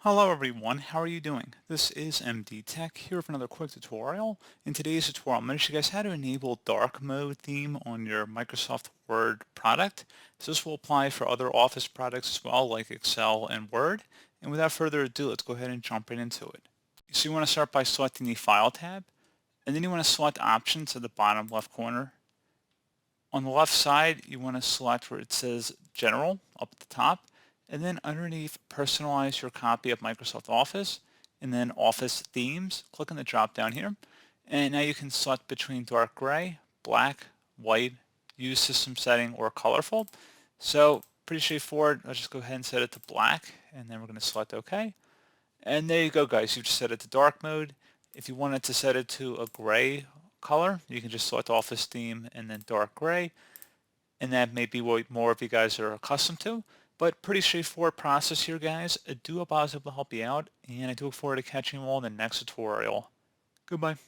Hello everyone, how are you doing? This is MD Tech here for another quick tutorial. In today's tutorial, I'm going to show you guys how to enable dark mode theme on your Microsoft Word product. So this will apply for other Office products as well, like Excel and Word. And without further ado, let's go ahead and jump right into it. So you want to start by selecting the File tab, and then you want to select Options at the bottom left corner. On the left side, you want to select where it says General up at the top, and then underneath, personalize your copy of Microsoft Office, and then Office Themes. Click on the drop down here, and now you can select between dark gray, black, white, use system setting, or colorful. So pretty straightforward. I'll just go ahead and set it to black, and then we're going to select OK. And there you go, guys. You've just set it to dark mode. If you wanted to set it to a gray color, you can just select Office Theme and then dark gray. And that may be what more of you guys are accustomed to. But pretty straightforward process here, guys. I do hope I was able to help you out, and I do look forward to catching you all in the next tutorial. Goodbye.